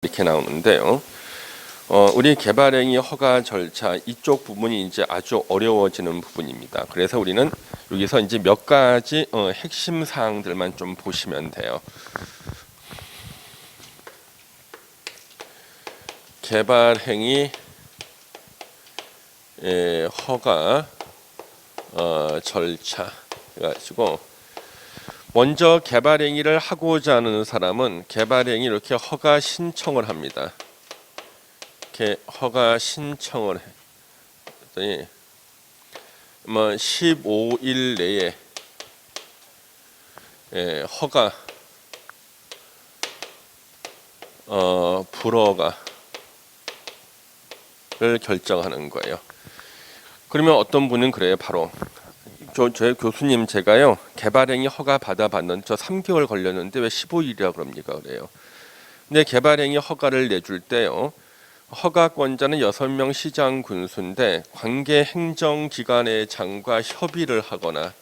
이렇게 나오는데요. 우리 개발행위 허가 절차 이쪽 부분이 이제 아주 어려워지는 부분입니다. 그래서 우리는 여기서 이제 몇 가지 핵심 사항들만 좀 보시면 돼요. 개발행위 허가 절차 가지고 먼저 개발행위를 하고자 하는 사람은 개발행위 이렇게 허가 신청을 합니다. 이렇게 허가 신청을 했더니 15일 내에 허가 불허가를 결정하는 거예요. 그러면 어떤 분은 그래요. 바로 저희 교수님 제가요 개발행위 허가 받아봤는데 저 3개월 걸렸는데 왜 15일이라 그럽니까 그래요. 근데 개발행위 허가를 내줄 때요 허가권자는 6명 시장 군수인데 관계 행정기관의 장과 협의를 하거나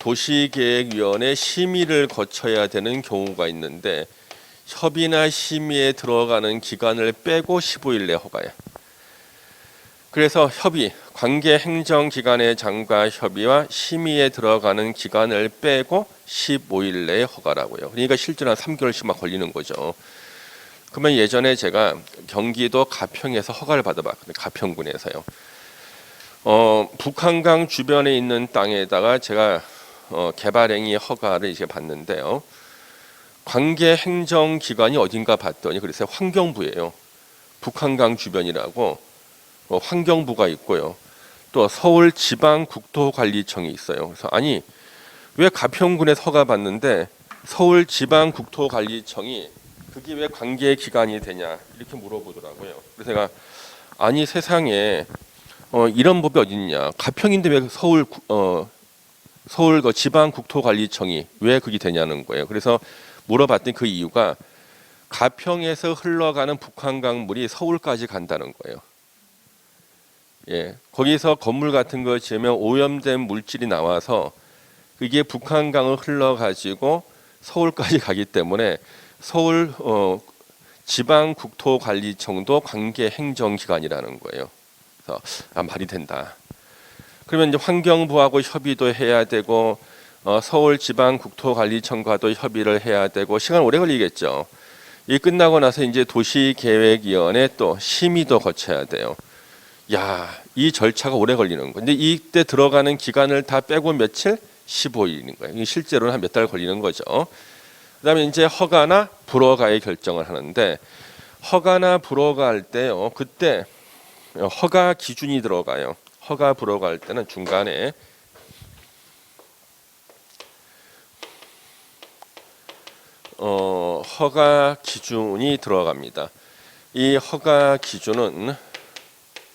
도시계획위원회 심의를 거쳐야 되는 경우가 있는데 협의나 심의에 들어가는 기간을 빼고 15일 내 허가야. 그래서 협의, 관계 행정기관의 장과 협의와 심의에 들어가는 기간을 빼고 15일 내에 허가라고요. 그러니까 실제로 한 3개월씩 막 걸리는 거죠. 그러면 예전에 제가 경기도 가평에서 허가를 받아봤거든요. 가평군에서요. 북한강 주변에 있는 땅에다가 제가 개발행위 허가를 이제 받는데요. 관계 행정기관이 어딘가 봤더니 그래서 환경부예요. 북한강 주변이라고. 환경부가 있고요. 또 서울지방국토관리청이 있어요. 그래서 아니 왜 가평군에 허가 받는데 서울지방국토관리청이 그게 왜 관계기관이 되냐 이렇게 물어보더라고요. 그래서 제가 아니 세상에 이런 법이 어디 있냐. 가평인데 왜 서울 지방국토관리청이 왜 그게 되냐는 거예요. 그래서 물어봤더니 그 이유가 가평에서 흘러가는 북한강물이 서울까지 간다는 거예요. 예, 거기서 건물 같은 거 지으면 오염된 물질이 나와서 그게 북한강을 흘러가지고 서울까지 가기 때문에 서울 지방국토관리청도 관계행정기관이라는 거예요. 그래서 말이 된다. 그러면 이제 환경부하고 협의도 해야 되고 서울지방국토관리청과도 협의를 해야 되고 시간 오래 걸리겠죠. 이 끝나고 나서 이제 도시계획위원회 또 심의도 거쳐야 돼요. 야, 이 절차가 오래 걸리는 거예요. 근데 이때 들어가는 기간을 다 빼고 며칠? 15일인 거예요. 실제로는 한 몇 달 걸리는 거죠. 그다음에 이제 허가나 불허가의 결정을 하는데 허가나 불허가 할 때요. 그때 허가 기준이 들어가요. 허가 불허가 할 때는 중간에 허가 기준이 들어갑니다. 이 허가 기준은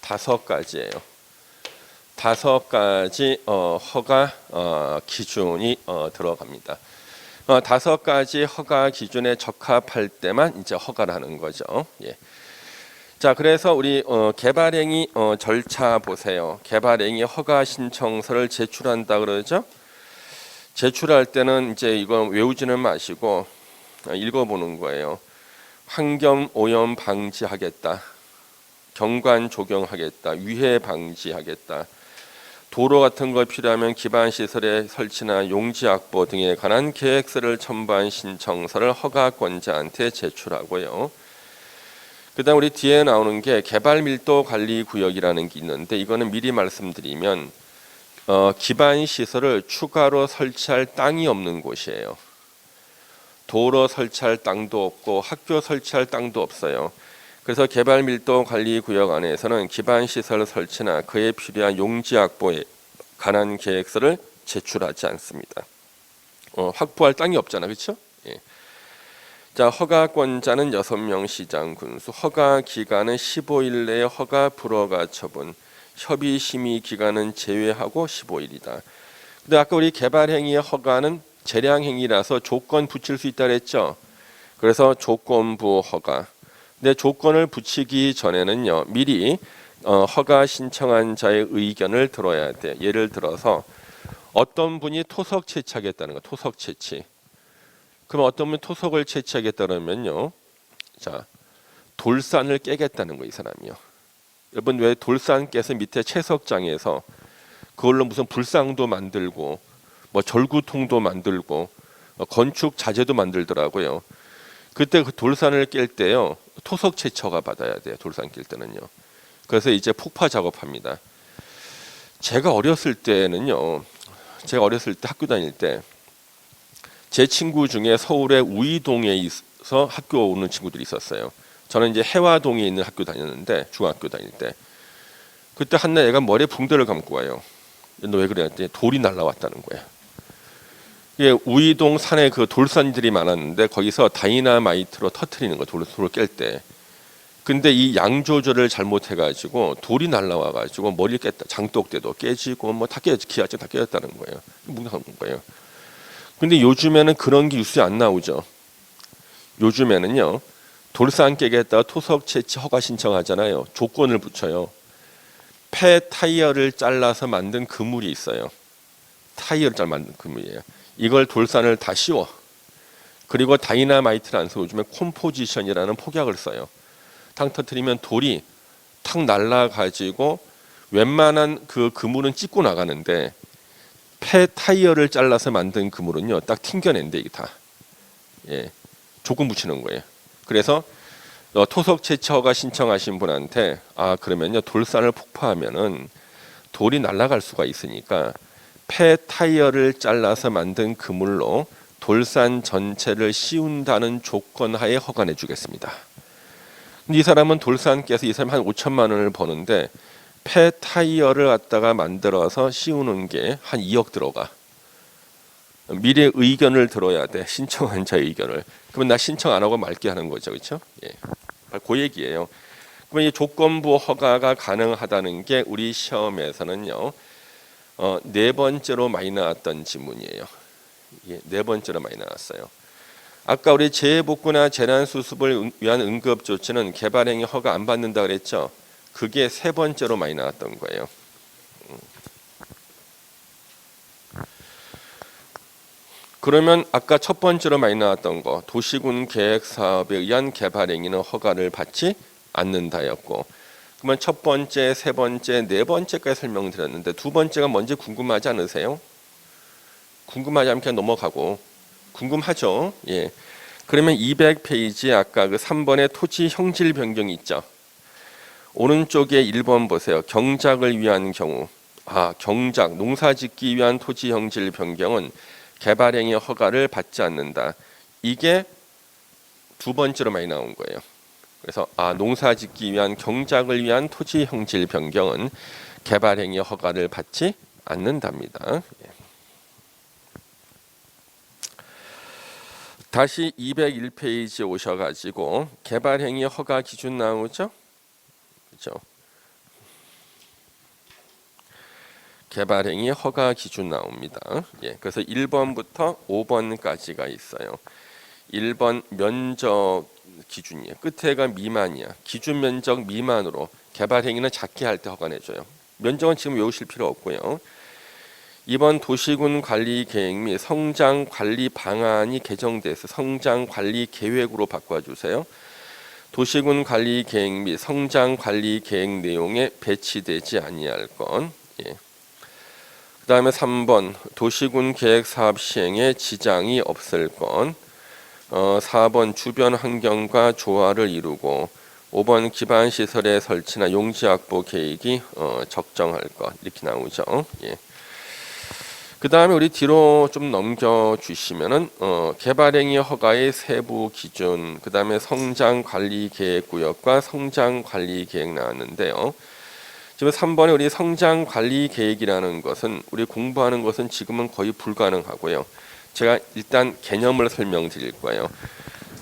5가지예요. 5가지 허가 기준이 들어갑니다. 5가지 허가 기준에 적합할 때만 이제 허가를 하는 거죠. 예. 자, 그래서 우리 개발행위 절차 보세요. 개발행위 허가 신청서를 제출한다 그러죠. 제출할 때는 이제 이거 외우지는 마시고 읽어보는 거예요. 환경 오염 방지하겠다. 경관 조경하겠다. 위해 방지하겠다. 도로 같은 거 필요하면 기반 시설의 설치나 용지 확보 등에 관한 계획서를 첨부한 신청서를 허가권자한테 제출하고요. 그다음 우리 뒤에 나오는 게 개발 밀도 관리 구역이라는 게 있는데 이거는 미리 말씀드리면 기반 시설을 추가로 설치할 땅이 없는 곳이에요. 도로 설치할 땅도 없고 학교 설치할 땅도 없어요. 그래서 개발 밀도 관리 구역 안에서는 기반 시설 설치나 그에 필요한 용지 확보에 관한 계획서를 제출하지 않습니다. 확보할 땅이 없잖아, 그렇죠? 예. 자, 허가권자는 6명 시장 군수, 허가 기간은 15일 내에 허가 불허가 처분, 협의 심의 기간은 제외하고 15일이다. 근데 아까 우리 개발행위의 허가는 재량행위라서 조건 붙일 수 있다 그랬죠? 그래서 조건부 허가. 근데 조건을 붙이기 전에는요 미리 허가 신청한 자의 의견을 들어야 돼. 예를 들어서 어떤 분이 토석 채취하겠다는 거, 토석 채취. 그럼 어떤 분이 토석을 채취하겠다면요 자, 돌산을 깨겠다는 거 이 사람이요. 여러분 왜 돌산 깨서 밑에 채석장에서 그걸로 무슨 불상도 만들고 뭐 절구통도 만들고 건축 자재도 만들더라고요. 그때 그 돌산을 깰 때요 토속 채처가 받아야 돼요. 돌산 깰 때는요. 그래서 이제 폭파 작업합니다. 제가 어렸을 때는요. 제가 어렸을 때 학교 다닐 때 제 친구 중에 서울의 우이동에 있어 학교 오는 친구들이 있었어요. 저는 이제 해화동에 있는 학교 다녔는데 중학교 다닐 때 그때 한날 애가 머리에 붕대를 감고 와요. 너 왜 그래? 했더니 돌이 날라왔다는 거야. 이게 우이동 산에 그 돌산들이 많았는데 거기서 다이나마이트로 터트리는 거 돌을 깰 때. 근데 이 양 조절을 잘못해가지고 돌이 날라와가지고 머리를 깼다. 장독대도 깨지고 뭐 다 깨졌지. 기아증 다 깨졌다는 거예요. 뭉상한 거예요. 근데 요즘에는 그런 게 뉴스에 안 나오죠. 요즘에는요. 돌산 깨겠다 토속 채취 허가 신청하잖아요. 조건을 붙여요. 폐 타이어를 잘라서 만든 그물이 있어요. 타이어를 잘 만든 그물이에요. 이걸 돌산을 다 씌워. 그리고 다이나마이트를 안 써. 요즘에 콤포지션이라는 폭약을 써요. 탕 터트리면 돌이 탁 날라가지고 웬만한 그 그물은 찢고 나가는데 폐 타이어를 잘라서 만든 그물은요 딱 튕겨낸대 이게 다. 예, 조건 붙이는 거예요. 그래서 토속 채취허가 신청하신 분한테 그러면요 돌산을 폭파하면은 돌이 날아갈 수가 있으니까 폐 타이어를 잘라서 만든 그물로 돌산 전체를 씌운다는 조건 하에 허가내 주겠습니다. 근데 이 사람은 돌산 깨서 이 사람이 한 5천만 원을 버는데 폐 타이어를 갖다가 만들어서 씌우는 게 한 2억 들어가. 미래 의견을 들어야 돼. 신청한 자의 의견을. 그러면 나 신청 안 하고 말게 하는 거죠, 그렇죠? 예, 그 얘기예요. 그러면 이 조건부 허가가 가능하다는 게 우리 시험에서는요, 네 번째로 많이 나왔던 지문이에요. 예, 네 번째로 많이 나왔어요. 아까 우리 재해복구나 재난수습을 위한 응급조치는 개발행위 허가 안 받는다 그랬죠? 그게 세 번째로 많이 나왔던 거예요. 그러면 아까 첫 번째로 많이 나왔던 거 도시군 계획 사업에 의한 개발 행위는 허가를 받지 않는다였고 그러면 첫 번째, 세 번째, 네 번째까지 설명드렸는데 두 번째가 뭔지 궁금하지 않으세요? 궁금하지 않게 넘어가고 궁금하죠? 예. 그러면 200페이지 아까 그 3번의 토지 형질 변경이 있죠. 오른쪽에 1번 보세요. 경작을 위한 경우 경작, 농사짓기 위한 토지 형질 변경은 개발행위 허가를 받지 않는다. 이게 두 번째로 많이 나온 거예요. 그래서 농사짓기 위한 경작을 위한 토지 형질 변경은 개발행위 허가를 받지 않는답니다. 다시 201페이지 오셔가지고 개발행위 허가 기준 나오죠? 그렇죠? 개발행위 허가 기준 나옵니다. 예, 그래서 1번부터 5번까지가 있어요. 1번 면적 기준이에요. 끝에가 미만이야. 기준 면적 미만으로 개발행위는 작게 할 때 허가 내줘요. 면적은 지금 외우실 필요 없고요. 2번 도시군 관리 계획 및 성장 관리 방안이 개정돼서 성장 관리 계획으로 바꿔주세요. 도시군 관리 계획 및 성장 관리 계획 내용에 배치되지 아니할 건. 예. 그 다음에 3번 도시군 계획 사업 시행에 지장이 없을 건. 4번 주변 환경과 조화를 이루고 5번 기반 시설의 설치나 용지 확보 계획이 적정할 것 이렇게 나오죠. 예. 그 다음에 우리 뒤로 좀 넘겨주시면은 개발행위 허가의 세부 기준, 그 다음에 성장관리계획구역과 성장관리계획 나왔는데요. 지금 3번에 우리 성장관리계획이라는 것은 우리 공부하는 것은 지금은 거의 불가능하고요. 제가 일단 개념을 설명드릴 거예요.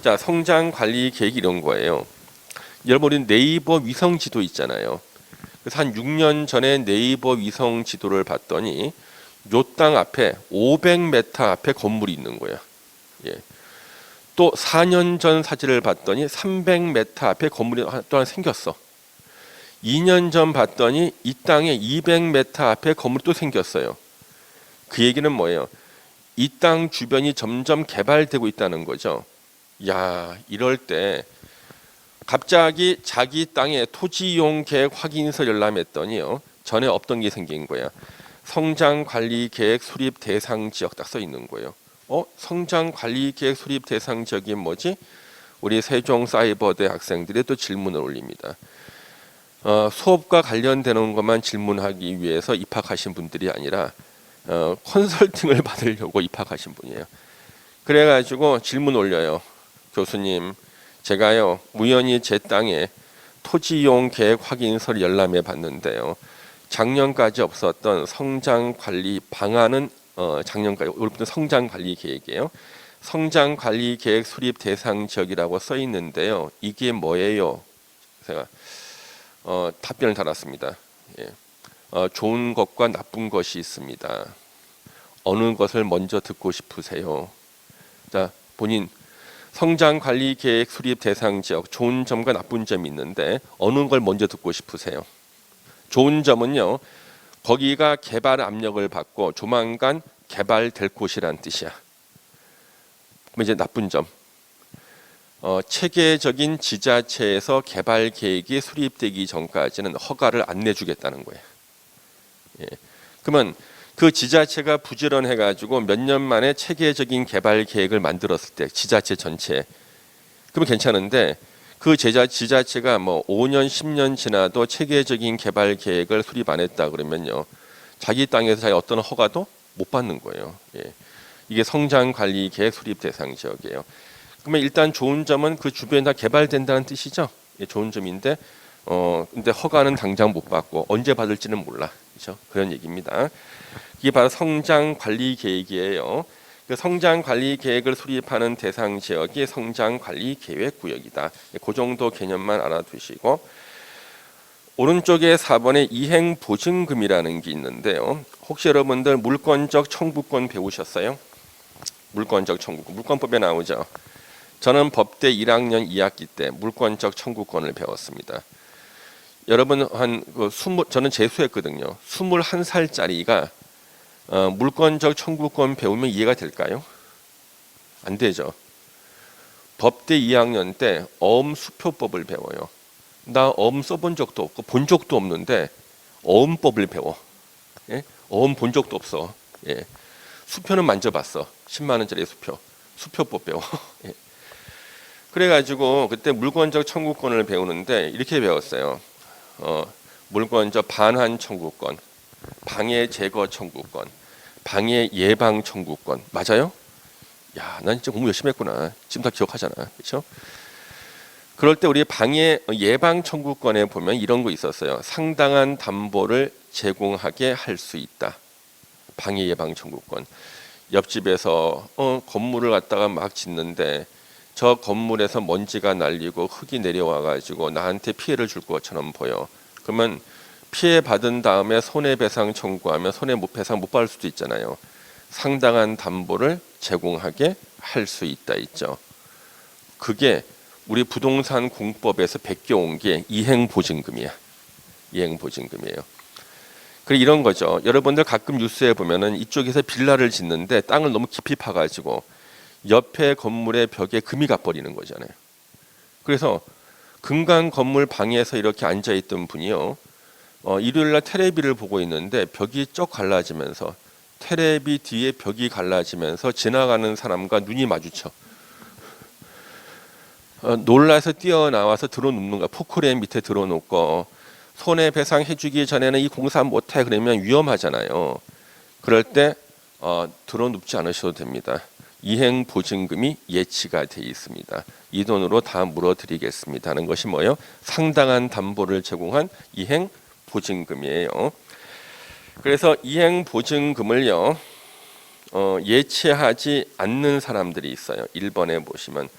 자, 성장관리계획 이런 거예요. 여러분 우리 네이버 위성지도 있잖아요. 그래서 한 6년 전에 네이버 위성지도를 봤더니 요 땅 앞에 500m 앞에 건물이 있는 거야. 예. 또 4년 전 사진을 봤더니 300m 앞에 건물이 또 하나 생겼어. 2년 전 봤더니 이 땅에 200m 앞에 건물이 또 생겼어요. 그 얘기는 뭐예요? 이 땅 주변이 점점 개발되고 있다는 거죠. 야, 이럴 때 갑자기 자기 땅에 토지 이용 계획 확인서 열람했더니요. 전에 없던 게 생긴 거야. 성장 관리 계획 수립 대상 지역 딱 써 있는 거예요. 성장 관리 계획 수립 대상 지역이 뭐지? 우리 세종사이버대 학생들이 또 질문을 올립니다. 수업과 관련되는 것만 질문하기 위해서 입학하신 분들이 아니라 컨설팅을 받으려고 입학하신 분이에요. 그래가지고 질문 올려요. 교수님, 제가요 우연히 제 땅에 토지 이용 계획 확인서를 열람해 봤는데요. 작년까지 없었던 성장 관리 방안은 작년까지 올해부터 성장 관리 계획이에요. 성장 관리 계획 수립 대상 지역이라고 써 있는데요. 이게 뭐예요? 제가 답변을 달았습니다. 예. 좋은 것과 나쁜 것이 있습니다. 어느 것을 먼저 듣고 싶으세요? 자, 본인 성장 관리 계획 수립 대상 지역 좋은 점과 나쁜 점이 있는데 어느 걸 먼저 듣고 싶으세요? 좋은 점은요. 거기가 개발 압력을 받고 조만간 개발될 곳이란 뜻이야. 그럼 이제 나쁜 점. 체계적인 지자체에서 개발 계획이 수립되기 전까지는 허가를 안 내주겠다는 거예요. 예. 그러면 그 지자체가 부지런해가지고 몇 년 만에 체계적인 개발 계획을 만들었을 때 지자체 전체에 그러면 괜찮은데 그 지자체가 뭐 5년 10년 지나도 체계적인 개발 계획을 수립 안 했다 그러면요 자기 땅에서 자기 어떤 허가도 못 받는 거예요. 예. 이게 성장 관리 계획 수립 대상 지역이에요. 그러면 일단 좋은 점은 그 주변에 다 개발된다는 뜻이죠. 예, 좋은 점인데 근데 허가는 당장 못 받고 언제 받을지는 몰라. 그렇죠? 그런 얘기입니다. 이게 바로 성장 관리 계획이에요. 그 성장 관리 계획을 수립하는 대상 지역이 성장 관리 계획 구역이다. 그 정도 개념만 알아두시고 오른쪽에 4번에 이행 보증금이라는 게 있는데요. 혹시 여러분들 물권적 청구권 배우셨어요? 물권적 청구권, 물권법에 나오죠. 저는 법대 1학년 2학기 때 물권적 청구권을 배웠습니다. 여러분 저는 재수했거든요. 21살짜리가 물권적 청구권 배우면 이해가 될까요? 안 되죠. 법대 2학년 때 어음수표법을 배워요. 나 어음 써본 적도 없고 본 적도 없는데 어음법을 배워. 예? 어음 본 적도 없어. 예. 수표는 만져봤어. 10만 원짜리 수표법 배워. 예. 그래가지고 그때 물권적 청구권을 배우는데 이렇게 배웠어요. 물권적 반환 청구권, 방해 제거 청구권, 방해 예방 청구권. 맞아요? 야, 난 진짜 공부 열심히 했구나. 지금 다 기억하잖아. 그렇죠? 그럴 때 우리 방해 예방 청구권에 보면 이런 거 있었어요. 상당한 담보를 제공하게 할 수 있다. 방해 예방 청구권. 옆집에서 건물을 갖다가 막 짓는데 저 건물에서 먼지가 날리고 흙이 내려와 가지고 나한테 피해를 줄 것처럼 보여. 그러면 피해 받은 다음에 손해배상 청구하면 손해배상 못 받을 수도 있잖아요. 상당한 담보를 제공하게 할 수 있다 있죠. 그게 우리 부동산 공법에서 베껴온 게 이행보증금이야. 이행보증금이에요. 그래 이런 거죠. 여러분들 가끔 뉴스에 보면은 이쪽에서 빌라를 짓는데 땅을 너무 깊이 파가지고 옆에 건물의 벽에 금이 가버리는 거잖아요. 그래서 금강 건물 방에서 이렇게 앉아 있던 분이요. 일요일날 테레비를 보고 있는데 벽이 쩍 갈라지면서 테레비 뒤에 벽이 갈라지면서 지나가는 사람과 눈이 마주쳐. 놀라서 뛰어나와서 들어눕는 거야. 포크레인 밑에 들어놓고 손해배상 해주기 전에는 이 공사 못해 그러면 위험하잖아요. 그럴 때 들어눕지 않으셔도 됩니다. 이행보증금이 예치가 돼 있습니다. 이 돈으로 다 물어드리겠습니다 하는 것이 뭐예요? 상당한 담보를 제공한 이행보증금이에요. 그래서 이행보증금을요 예치하지 않는 사람들이 있어요. 1번에 보시면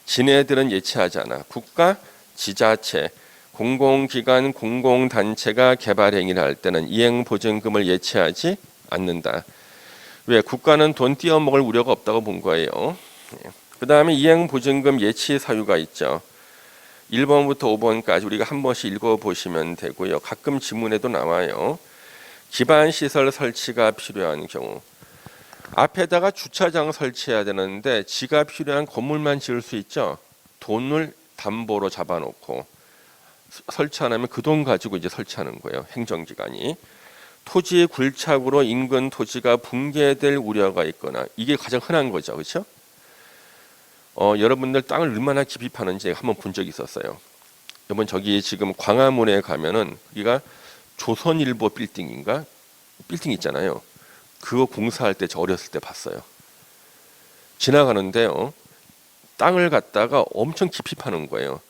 지네들은 예치하지 않아. 국가, 지자체, 공공기관, 공공단체가 개발행위를 할 때는 이행보증금을 예치하지 않는다. 왜? 국가는 돈 띄어먹을 우려가 없다고 본 거예요. 그 다음에 이행보증금 예치 사유가 있죠. 1번부터 5번까지 우리가 한 번씩 읽어보시면 되고요. 가끔 지문에도 나와요. 기반시설 설치가 필요한 경우 앞에다가 주차장 설치해야 되는데 지가 필요한 건물만 지을 수 있죠. 돈을 담보로 잡아놓고 설치 안 하면 그 돈 가지고 이제 설치하는 거예요. 행정기관이. 토지의 굴착으로 인근 토지가 붕괴될 우려가 있거나, 이게 가장 흔한 거죠. 그렇죠? 여러분들 땅을 얼마나 깊이 파는지 한번 본 적이 있었어요. 여러분 저기 지금 광화문에 가면은 여기가 조선일보 빌딩인가? 빌딩 있잖아요. 그거 공사할 때 저 어렸을 때 봤어요. 지나가는데요. 땅을 갖다가 엄청 깊이 파는 거예요.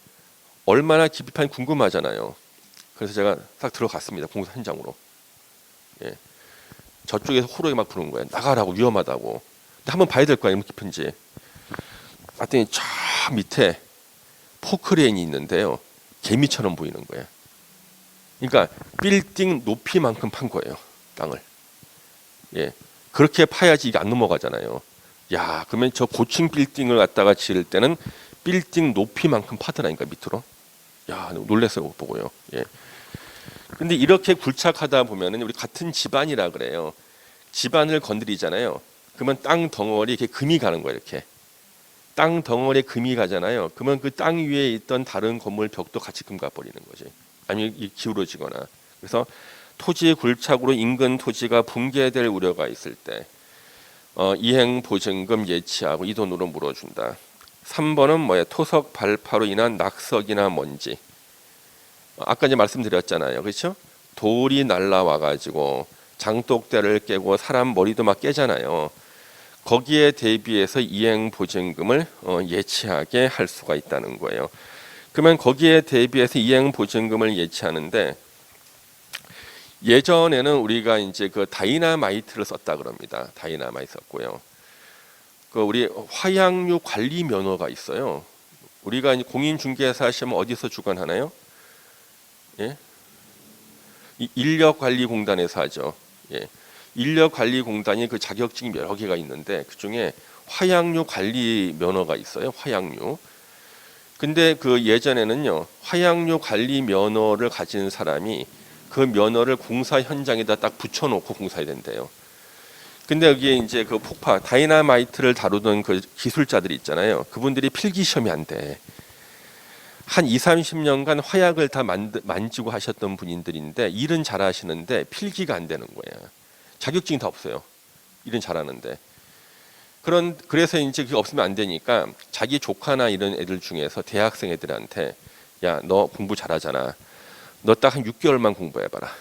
얼마나 깊이 파는지 궁금하잖아요. 그래서 제가 딱 들어갔습니다. 공사 현장으로. 예. 저쪽에서 호루에 막 부르는 거예요. 나가라고, 위험하다고. 근데 한번 봐야 될 거야, 얼마나 깊은지. 봤더니 저 밑에 포크레인이 있는데요. 개미처럼 보이는 거예요. 그러니까 빌딩 높이만큼 판 거예요, 땅을. 예. 그렇게 파야지 이게 안 넘어가잖아요. 야, 그러면 저 고층 빌딩을 갖다가 지을 때는 빌딩 높이만큼 파더라니까, 밑으로. 야, 놀랐어요, 보고요. 예. 근데 이렇게 굴착하다 보면은 우리 같은 집안이라 그래요. 집안을 건드리잖아요. 그러면 땅 덩어리 이렇게 금이 가는 거예요, 이렇게. 땅 덩어리에 금이 가잖아요. 그러면 그 땅 위에 있던 다른 건물 벽도 같이 금 가버리는 거지. 아니면 기울어지거나. 그래서 토지의 굴착으로 인근 토지가 붕괴될 우려가 있을 때 이행 보증금 예치하고 이 돈으로 물어준다. 3번은 뭐예요? 토석 발파로 인한 낙석이나 먼지. 아까 이제 말씀드렸잖아요. 그렇죠? 돌이 날라와 가지고 장독대를 깨고 사람 머리도 막 깨잖아요. 거기에 대비해서 이행 보증금을 예치하게 할 수가 있다는 거예요. 그러면 거기에 대비해서 이행 보증금을 예치하는데, 예전에는 우리가 이제 그 다이나마이트를 썼다 그럽니다. 다이나마이트 썼고요. 그 우리 화약류 관리 면허가 있어요. 우리가 이제 공인중개사 시험 어디서 주관하나요? 예? 인력관리공단에서 하죠. 예. 인력관리공단이 그 자격증이 여러 개가 있는데 그 중에 화약류 관리 면허가 있어요. 화약류. 근데 그 예전에는요, 화약류 관리 면허를 가진 사람이 그 면허를 공사 현장에다 딱 붙여놓고 공사해야 된대요. 근데 여기에 이제 그 폭파, 다이나마이트를 다루던 그 기술자들이 있잖아요. 그분들이 필기 시험이 안 돼. 한 2, 30년간 화약을 다 만지고 하셨던 분들인데 일은 잘하시는데 필기가 안 되는 거예요. 자격증이 다 없어요. 일은 잘하는데. 그래서 이제 그게 없으면 안 되니까 자기 조카나 이런 애들 중에서 대학생 애들한테, 야, 너 공부 잘하잖아. 너 딱 한 6개월만 공부해봐라.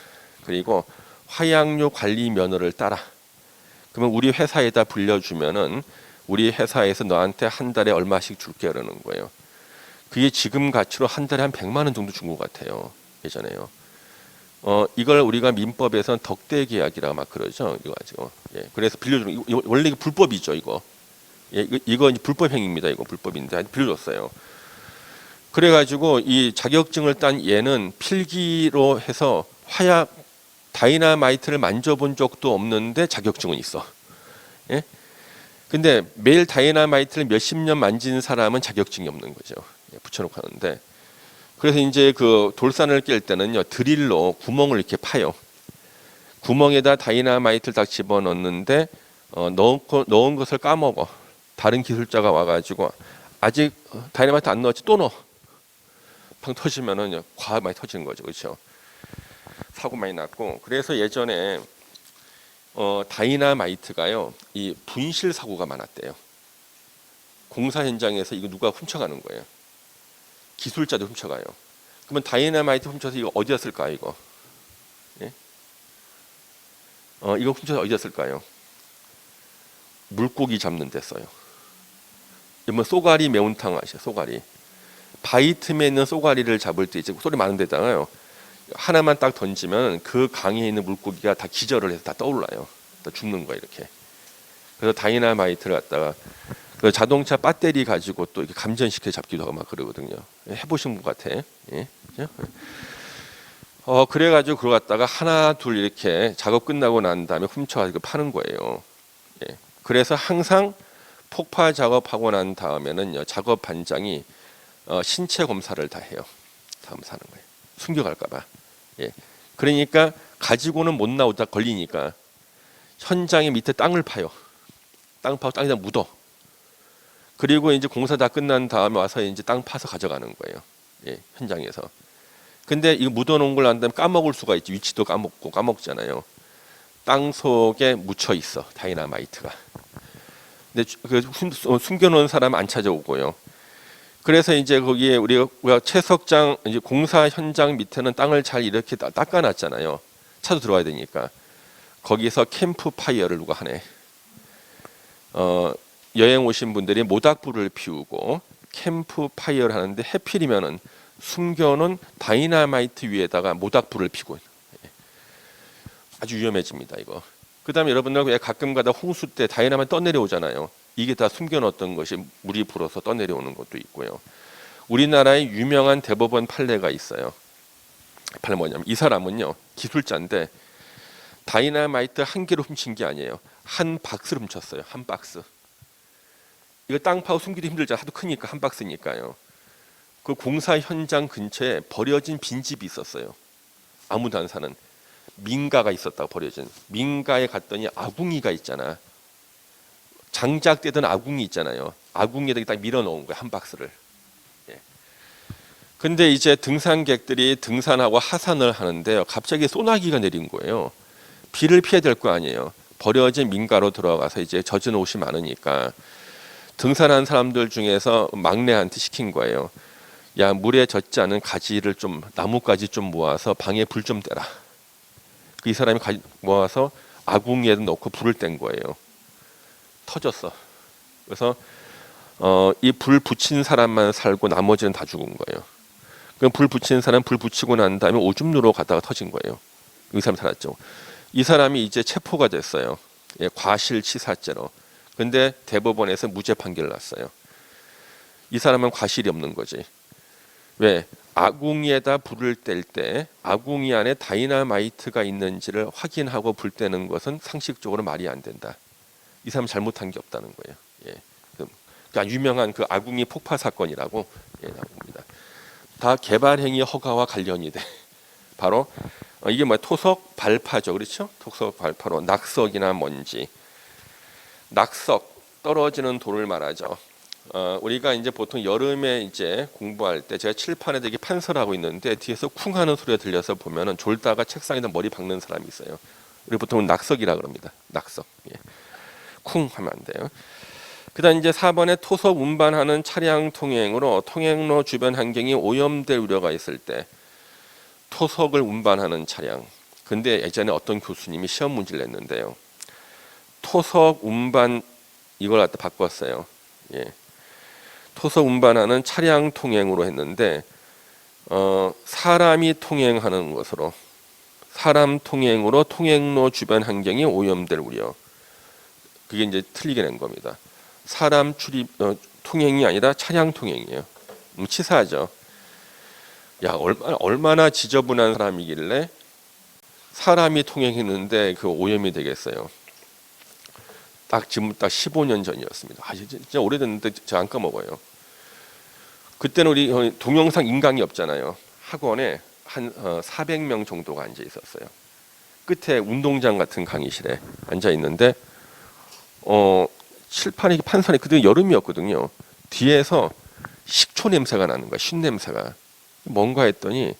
그리고 화약류 관리 면허를 따라. 그러면 우리 회사에다 불려주면은 우리 회사에서 너한테 한 달에 얼마씩 줄게 그러는 거예요. 그게 지금 가치로 한 달에 한 100만 원 정도 준 것 같아요. 예전에요. 이걸 우리가 민법에서는 덕대 계약이라고 막 그러죠. 이거 가지고. 예, 그래서 빌려주는 이거 원래 이게 불법이죠, 이거. 예, 이거 불법 행위입니다. 이거 불법인데 빌려줬어요. 그래가지고 이 자격증을 딴 얘는 필기로 해서 화약 다이나마이트를 만져본 적도 없는데 자격증은 있어. 예? 근데 매일 다이나마이트를 몇십 년 만진 사람은 자격증이 없는 거죠. 예, 붙여놓고 하는데. 그래서 이제 그 돌산을 깰 때는요, 드릴로 구멍을 이렇게 파요. 구멍에다 다이나마이트를 딱 집어넣는데 넣은 것을 까먹어. 다른 기술자가 와가지고 아직 다이나마이트 안 넣었지, 또 넣어. 팡 터지면은 과학 많이 터지는 거죠, 그렇죠? 사고 많이 났고. 그래서 예전에 다이나마이트가요, 이 분실 사고가 많았대요. 공사 현장에서 이거 누가 훔쳐가는 거예요. 기술자도 훔쳐가요. 그러면 다이나마이트 훔쳐서 이거 어디다 쓸까요, 이거? 예? 이거 훔쳐서 어디다 쓸까요? 물고기 잡는 데 써요. 뭐 쏘가리 매운탕 아시죠? 쏘가리. 바위 틈에 있는 쏘가리를 잡을 때 이제 소리 많은 데다가요, 하나만 딱 던지면 그 강에 있는 물고기가 다 기절을 해서 다 떠올라요. 다 죽는 거예요, 이렇게. 그래서 다이나마이트를 갖다가 그 자동차 배터리 가지고 또 이렇게 감전시켜 잡기도 하고 막 그러거든요. 해보신 분 같아. 예? 그래가지고 그걸 갖다가 하나 둘 이렇게 작업 끝나고 난 다음에 훔쳐가지고 파는 거예요. 예. 그래서 항상 폭파 작업하고 난 다음에는요, 작업 반장이 신체 검사를 다 해요. 다음 사는 거예요. 숨겨갈까봐. 예. 그러니까 가지고는 못 나오다 걸리니까 현장의 밑에 땅을 파요. 땅 파고 땅에다 묻어. 그리고 이제 공사 다 끝난 다음에 와서 이제 땅 파서 가져가는 거예요. 예, 현장에서. 근데 이거 묻어놓은 걸 난 다음에 까먹을 수가 있지. 위치도 까먹잖아요. 땅 속에 묻혀 있어 다이나마이트가. 근데 숨겨놓은 사람 안 찾아오고요. 그래서 이제 거기에 우리가 채석장 이제 공사 현장 밑에는 땅을 잘 이렇게 닦아놨잖아요. 차도 들어와야 되니까. 거기서 캠프 파이어를 누가 하네. 여행 오신 분들이 모닥불을 피우고 캠프 파이어를 하는데 해필이면은 숨겨놓은 다이나마이트 위에다가 모닥불을 피고 아주 위험해집니다 이거. 그다음에 여러분들 왜 가끔가다 홍수 때 다이나마이트 떠내려오잖아요. 이게 다 숨겨놓았던 것이 물이 불어서 떠내려오는 것도 있고요. 우리나라에 유명한 대법원 판례가 있어요. 판례 뭐냐면 이 사람은요 기술자인데 다이나마이트 한 개로 훔친 게 아니에요. 한 박스를 훔쳤어요. 한 박스. 이거 땅 파고 숨기기 힘들잖아. 하도 크니까 한 박스니까요. 그 공사 현장 근처에 버려진 빈집이 있었어요. 아무도 안 사는 민가가 있었다고 버려진. 민가에 갔더니 아궁이가 있잖아. 장작되던 아궁이 있잖아요. 아궁이에다 딱 밀어넣은 거야 한 박스를. 예. 근데 이제 등산객들이 등산하고 하산을 하는데요. 갑자기 소나기가 내린 거예요. 비를 피해야 될 거 아니에요. 버려진 민가로 들어가서 이제 젖은 옷이 많으니까 등산한 사람들 중에서 막내한테 시킨 거예요. 야 물에 젖지 않은 가지를 좀 나뭇가지 좀 모아서 방에 불 좀 떼라. 이 사람이 모아서 아궁이에 넣고 불을 뗀 거예요. 터졌어. 그래서 이 불 붙인 사람만 살고 나머지는 다 죽은 거예요. 그럼 불 붙인 사람 불 붙이고 난 다음에 오줌 누러 가다가 터진 거예요. 이 사람 살았죠. 이 사람이 이제 체포가 됐어요. 예, 과실치사죄로. 근데 대법원에서 무죄 판결을 났어요. 이 사람은 과실이 없는 거지. 왜? 아궁이에다 불을 뗄 때 아궁이 안에 다이나마이트가 있는지를 확인하고 불 떼는 것은 상식적으로 말이 안 된다. 이 사람 잘못한 게 없다는 거예요. 예. 그러니까 유명한 그 아궁이 폭파 사건이라고 나옵니다. 다 개발행위 허가와 관련이 돼. 바로 이게 뭐 토석 발파죠, 그렇죠? 토석 발파로 낙석이나 먼지, 낙석 떨어지는 돌을 말하죠. 우리가 이제 보통 여름에 이제 공부할 때 제가 칠판에 되게 판서하고 있는데 뒤에서 쿵 하는 소리가 들려서 보면은 졸다가 책상에다 머리 박는 사람이 있어요. 우리 보통 낙석이라 그럽니다. 낙석. 예. 쿵 하면 안 돼요. 그다음 이제 4번에 토석 운반하는 차량 통행으로 통행로 주변 환경이 오염될 우려가 있을 때 토석을 운반하는 차량. 근데 예전에 어떤 교수님이 시험 문제를 냈는데요. 토석 운반 이걸 갖다 바꿨어요. 예. 토석 운반하는 차량 통행으로 했는데 사람이 통행하는 것으로 사람 통행으로 통행로 주변 환경이 오염될 우려. 그게 이제 틀리게 낸 겁니다. 사람 출입 통행이 아니라 차량 통행이에요. 치사하죠. 야 얼마나 지저분한 사람이길래 사람이 통행했는데 그 오염이 되겠어요. 지금 딱 15년 전이었습니다. 진짜 오래됐는데 제가 안 까먹어요. 그때는 우리 동영상 인강이 없잖아요. 학원에 한 400명 정도가 앉아 있었어요. 끝에 운동장 같은 강의실에 앉아 있는데 칠판이 판선이 그때 여름이었거든요. 뒤에서 식초 냄새가 나는 거야. 쉰 냄새가. 뭔가 했더니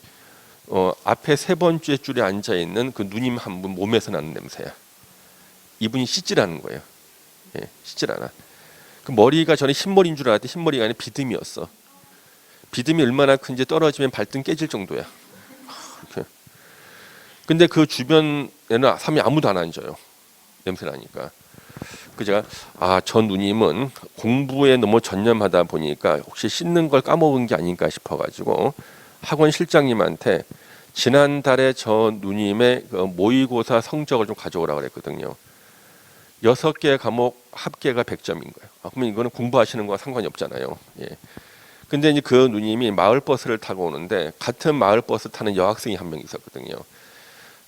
앞에 세 번째 줄에 앉아 있는 그 누님 한 분 몸에서 나는 냄새야. 이분이 씻지라는 거예요. 예, 씻질 않아. 그 머리가 전에 흰머리인 줄 알았는데 흰머리가 아니라 비듬이었어. 비듬이 얼마나 큰지 떨어지면 발등 깨질 정도야. 이렇게. 근데 그 주변에는 사람이 아무도 안 앉아요. 냄새 나니까. 그 제가 저 누님은 공부에 너무 전념하다 보니까 혹시 씻는 걸 까먹은 게 아닌가 싶어가지고 학원 실장님한테 지난달에 저 누님의 그 모의고사 성적을 좀 가져오라고 그랬거든요. 6개 과목 합계가 100점인 거예요. 그러면 이거는 공부하시는 거와 상관이 없잖아요. 예. 근데 이제 그 누님이 마을버스를 타고 오는데 같은 마을버스 타는 여학생이 한 명 있었거든요.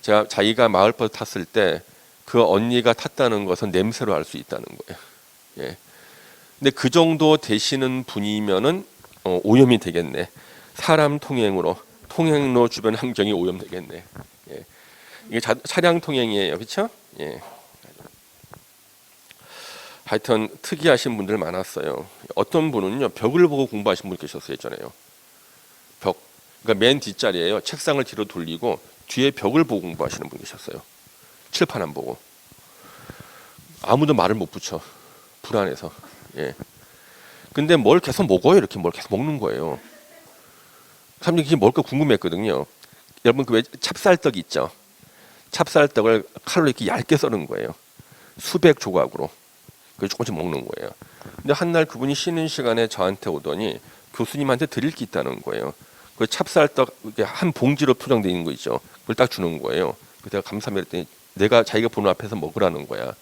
제가 자기가 마을버스 탔을 때 그 언니가 탔다는 것은 냄새로 알 수 있다는 거예요. 예. 근데 그 정도 되시는 분이면은 오염이 되겠네. 사람 통행으로 통행로 주변 환경이 오염되겠네. 예. 이게 차량 통행이에요, 그렇죠? 예. 하여튼 특이하신 분들 많았어요. 어떤 분은요 벽을 보고 공부하신 분 계셨어요. 예전에요. 벽. 그러니까 맨 뒷자리에요. 책상을 뒤로 돌리고 뒤에 벽을 보고 공부하시는 분 계셨어요. 칠판 안 보고. 아무도 말을 못 붙여. 불안해서. 예. 근데 뭘 계속 먹어요. 이렇게 뭘 계속 먹는 거예요. 사람들이 그게 뭘까 궁금했거든요. 여러분 그 왜 찹쌀떡 있죠? 찹쌀떡을 칼로 이렇게 얇게 썰은 거예요. 수백 조각으로. 그걸 조금씩 먹는 거예요. 근데 한 날 그분이 쉬는 시간에 저한테 오더니 교수님한테 드릴 게 있다는 거예요. 그 찹쌀떡 한 봉지로 포장되어 있는 거 있죠. 그걸 딱 주는 거예요. 그래서 제가 감사합니다 했더니 내가 자기가 보는 앞에서 먹으라는 거야.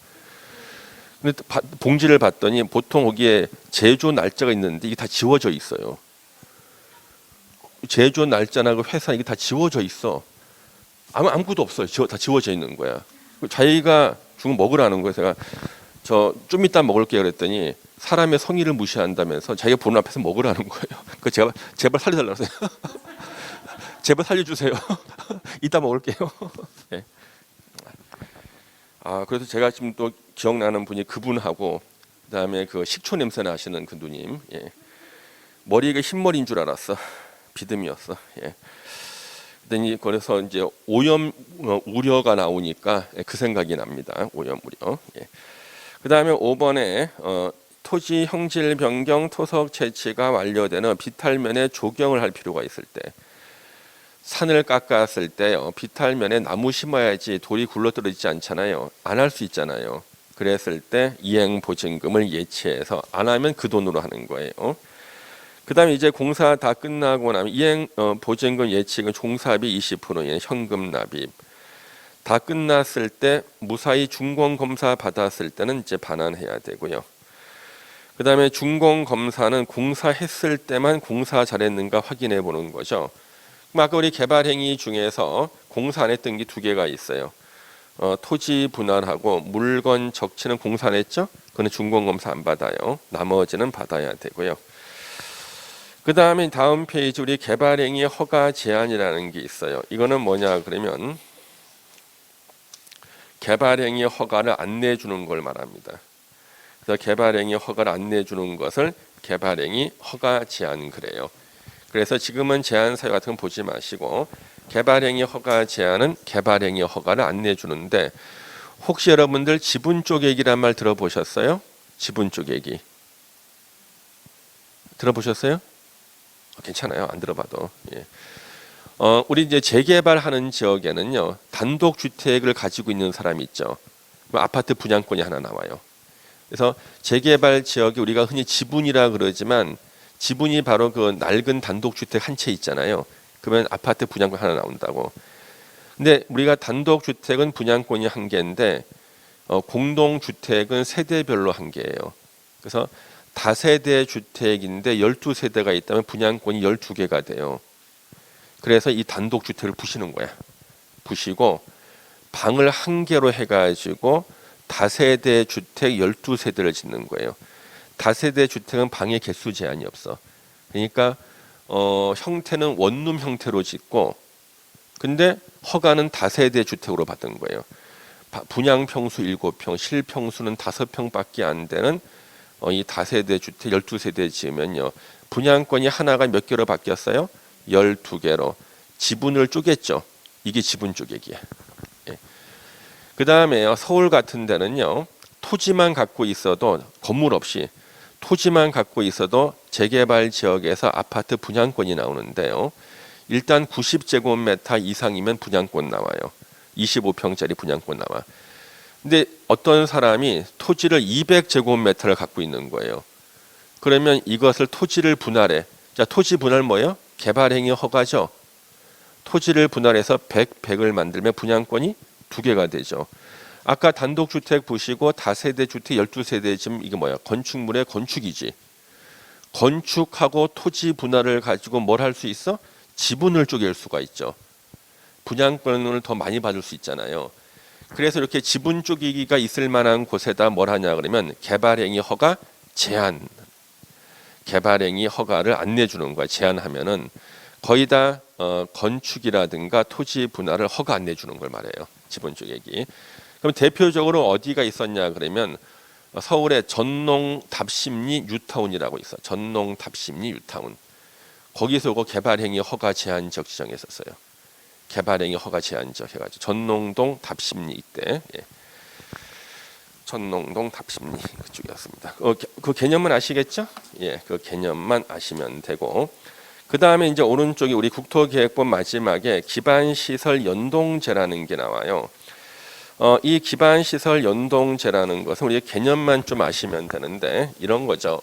근데 봉지를 봤더니 보통 거기에 제조 날짜가 있는데 이게 다 지워져 있어요. 제조 날짜나 그 회사 이게 다 지워져 있어. 아무것도 없어요. 다 지워져 있는 거야. 자기가 주고 먹으라는 거예요. 제가 저 좀 이따 먹을게요 그랬더니 사람의 성의를 무시한다면서 자기가 보는 앞에서 먹으라는 거예요. 그 제가 제발 살려달라고 해요. 제발 살려주세요. 이따 먹을게요. 네. 그래서 제가 지금 또 기억나는 분이 그분하고 그다음에 그 식초 냄새 나시는 그 누님. 예. 머리가 흰머리인 줄 알았어. 비듬이었어. 예. 그래서 이제 오염 우려가 나오니까 그 생각이 납니다. 오염 우려. 예. 그다음에 5번에 토지 형질 변경 토석 채취가 완료되는 비탈면에 조경을 할 필요가 있을 때 산을 깎았을 때요 비탈면에 나무 심어야지 돌이 굴러떨어지지 않잖아요. 안 할 수 있잖아요. 그랬을 때 이행 보증금을 예치해서 안 하면 그 돈으로 하는 거예요. 그다음에 이제 공사 다 끝나고 나면 이행 보증금 예치금 종사비 20%의 현금 납입 다 끝났을 때 무사히 준공 검사 받았을 때는 이제 반환해야 되고요. 그다음에 준공 검사는 공사했을 때만 공사 잘했는가 확인해 보는 거죠. 아까 우리 개발 행위 중에서 공사 안 했던 게 두 개가 있어요. 토지 분할하고 물건 적치는 공사 안 했죠? 그거는 준공 검사 안 받아요. 나머지는 받아야 되고요. 그다음에 다음 페이지 우리 개발 행위 허가 제한이라는 게 있어요. 이거는 뭐냐 그러면 개발행위 허가를 안 내주는 걸 말합니다. 그래서 개발행위 허가를 안 내주는 것을 개발행위 허가 제한 그래요. 그래서 지금은 제한 사유 같은 건 보지 마시고 개발행위 허가 제한은 개발행위 허가를 안 내주는데 혹시 여러분들 지분 쪼개기란 말 들어보셨어요? 지분 쪼개기 들어보셨어요? 괜찮아요. 안 들어봐도. 예. 우리 이제 재개발하는 지역에는요 단독 주택을 가지고 있는 사람이 있죠. 아파트 분양권이 하나 나와요. 그래서 재개발 지역이 우리가 흔히 지분이라 그러지만 지분이 바로 그 낡은 단독 주택 한 채 있잖아요. 그러면 아파트 분양권 하나 나온다고. 근데 우리가 단독 주택은 분양권이 한 개인데 공동 주택은 세대별로 한 개예요. 그래서 다세대 주택인데 12세대가 있다면 분양권이 12개가 돼요. 그래서 이 단독 주택을 부시는 거야. 부시고 방을 한 개로 해가지고 다세대 주택 12세대를 짓는 거예요. 다세대 주택은 방의 개수 제한이 없어. 그러니까 형태는 원룸 형태로 짓고 근데 허가는 다세대 주택으로 받은 거예요. 분양 평수 7평, 실평수는 5평밖에 안 되는 이 다세대 주택 12세대 지으면요. 분양권이 하나가 몇 개로 바뀌었어요? 12개로 지분을 쪼갰죠. 이게 지분 쪼개기야. 예. 그 다음에 서울 같은 데는요. 토지만 갖고 있어도 건물 없이 토지만 갖고 있어도 재개발 지역에서 아파트 분양권이 나오는데요. 일단 90제곱미터 이상이면 분양권 나와요. 25평짜리 분양권 나와. 근데 어떤 사람이 토지를 200제곱미터를 갖고 있는 거예요. 그러면 이것을 토지를 분할해. 자, 토지 분할 뭐예요? 개발행위 허가죠. 토지를 분할해서 100을 만들면 분양권이 2개가 되죠. 아까 단독주택 보시고 다세대 주택 12세대 지금 이게 뭐야? 건축물의 건축이지. 건축하고 토지 분할을 가지고 뭘 할 수 있어? 지분을 쪼갤 수가 있죠. 분양권을 더 많이 받을 수 있잖아요. 그래서 이렇게 지분 쪼개기가 있을 만한 곳에다 뭘 하냐 그러면 개발행위 허가 제한. 개발행위 허가를 안 내주는 거야. 제한하면은 거의 다 건축이라든가 토지 분할을 허가 안 내주는 걸 말해요. 지분 쪼개기. 그럼 대표적으로 어디가 있었냐 그러면 서울의 전농 답심리 뉴타운이라고 있어. 전농 답심리 뉴타운. 거기서 그 개발행위 허가 제한 지역 지정했었어요. 개발행위 허가 제한 지역 해가지고 전농동 답심리 이때. 예. 전농동 답심리 그쪽이었습니다. 그 개념은 아시겠죠? 예, 그 개념만 아시면 되고. 그 다음에 이제 오른쪽에 우리 국토계획법 마지막에 기반시설 연동제라는 게 나와요. 이 기반시설 연동제라는 것은 우리 개념만 좀 아시면 되는데 이런 거죠.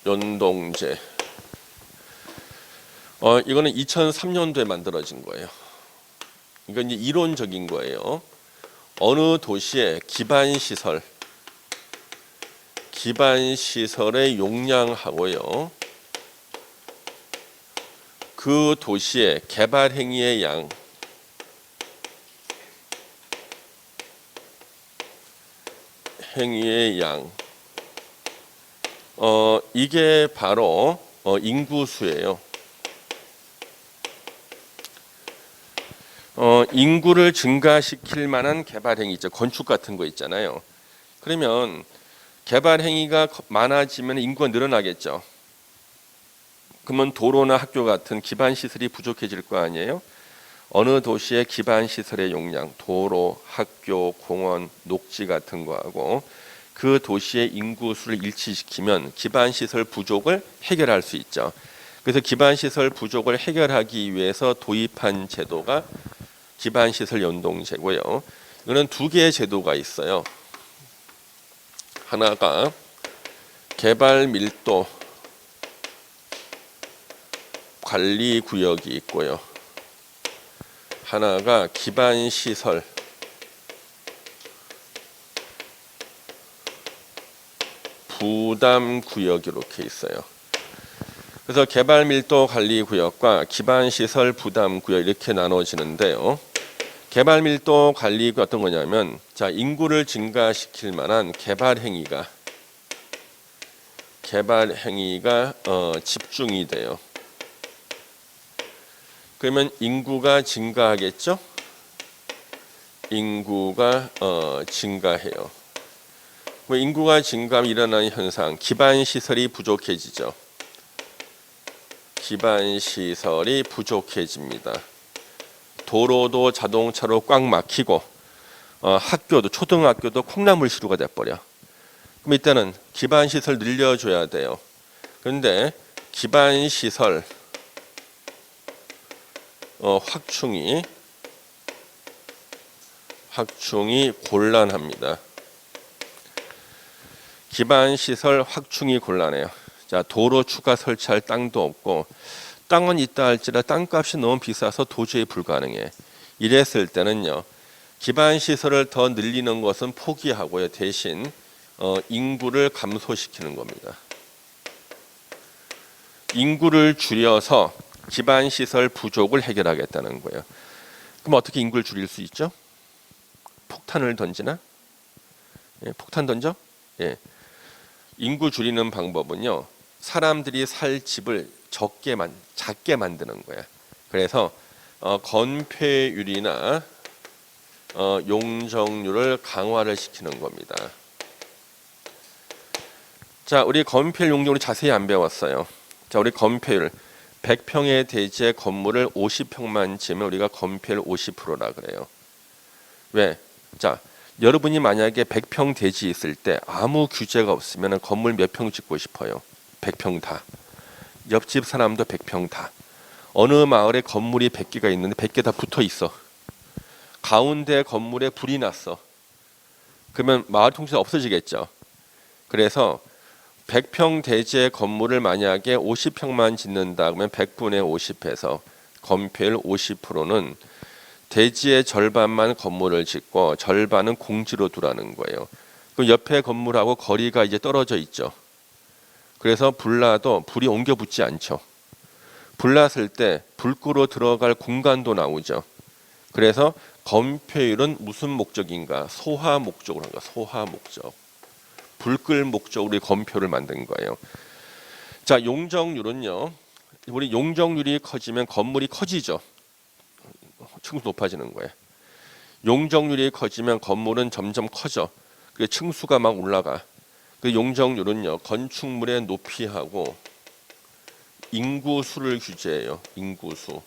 연동제. 이거는 2003년도에 만들어진 거예요. 이건 이제 이론적인 거예요. 어느 도시의 기반시설의 용량하고요. 그 도시의 개발 행위의 양, 이게 바로 인구수예요. 인구를 증가시킬 만한 개발 행위 있죠. 건축 같은 거 있잖아요. 그러면 개발 행위가 많아지면 인구가 늘어나겠죠. 그러면 도로나 학교 같은 기반 시설이 부족해질 거 아니에요? 어느 도시의 기반 시설의 용량, 도로, 학교, 공원, 녹지 같은 거하고 그 도시의 인구수를 일치시키면 기반 시설 부족을 해결할 수 있죠. 그래서 기반 시설 부족을 해결하기 위해서 도입한 제도가 기반 시설 연동제고요. 이거는 두 개의 제도가 있어요. 하나가 개발 밀도 관리 구역이 있고요. 하나가 기반 시설 부담 구역 이렇게 있어요. 그래서 개발 밀도 관리 구역과 기반 시설 부담 구역 이렇게 나눠지는데요. 개발 밀도 관리 구역 어떤 거냐면 자, 인구를 증가시킬 만한 개발 행위가 집중이 돼요. 그러면 인구가 증가하겠죠? 인구가 증가해요. 인구가 증가하면 일어나는 현상, 기반 시설이 부족해지죠. 기반 시설이 부족해집니다. 도로도 자동차로 꽉 막히고 학교도 초등학교도 콩나물 시루가 돼버려. 그럼 이때는 기반 시설 늘려줘야 돼요. 그런데 기반 시설 확충이 곤란합니다. 기반 시설 확충이 곤란해요. 자, 도로 추가 설치할 땅도 없고 땅은 있다 할지라 땅값이 너무 비싸서 도저히 불가능해. 이랬을 때는요. 기반 시설을 더 늘리는 것은 포기하고요. 대신 인구를 감소시키는 겁니다. 인구를 줄여서 기반 시설 부족을 해결하겠다는 거예요. 그럼 어떻게 인구를 줄일 수 있죠? 폭탄을 던지나? 예, 폭탄 던져? 예. 인구 줄이는 방법은요. 사람들이 살 집을 작게 만드는 거야. 그래서 건폐율이나 용적률을 강화를 시키는 겁니다. 자, 우리 건폐율 용적률 자세히 안 배웠어요. 자, 우리 건폐율 100평의 대지의 건물을 50평만 지으면 우리가 건폐율 50%라 그래요. 왜? 자, 여러분이 만약에 100평 대지 있을 때 아무 규제가 없으면 건물 몇 평 짓고 싶어요? 100평 다. 옆집 사람도 100평 다. 어느 마을에 건물이 100개가 있는데 100개 다 붙어 있어. 가운데 건물에 불이 났어. 그러면 마을 통째가 없어지겠죠. 그래서 100평 대지의 건물을 만약에 50평만 짓는다 그러면 100분의 50해서 건폐율 50%는 대지의 절반만 건물을 짓고 절반은 공지로 두라는 거예요. 그럼 옆에 건물하고 거리가 이제 떨어져 있죠. 그래서 불나도 불이 옮겨 붙지 않죠. 불났을 때 불 끄러 들어갈 공간도 나오죠. 그래서 건폐율은 무슨 목적인가? 소화 목적으로 한 거야. 소화 목적. 불 끌 목적으로 건폐율을 만든 거예요. 자, 용적률은요. 우리 용적률이 커지면 건물이 커지죠. 층수 높아지는 거예요. 용적률이 커지면 건물은 점점 커져. 그 층수가 막 올라가. 그 용적률은요 건축물의 높이하고 인구수를 규제해요. 인구수.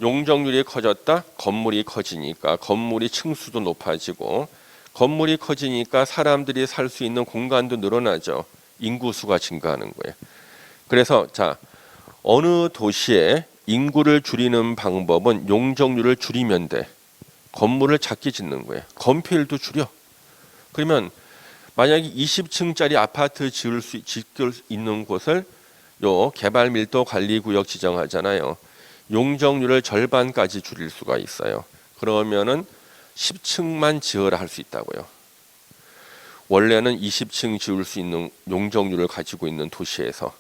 용적률이 커졌다. 건물이 커지니까 건물이 층수도 높아지고 건물이 커지니까 사람들이 살 수 있는 공간도 늘어나죠. 인구수가 증가하는 거예요. 그래서 자 어느 도시에 인구를 줄이는 방법은 용적률을 줄이면 돼. 건물을 작게 짓는 거예요. 건폐율도 줄여. 그러면 만약에 20층짜리 아파트 지을 수 있는 곳을 요 개발 밀도 관리 구역 지정하잖아요. 용적률을 절반까지 줄일 수가 있어요. 그러면은 10층만 지어라 할 수 있다고요. 원래는 20층 지을 수 있는 용적률을 가지고 있는 도시에서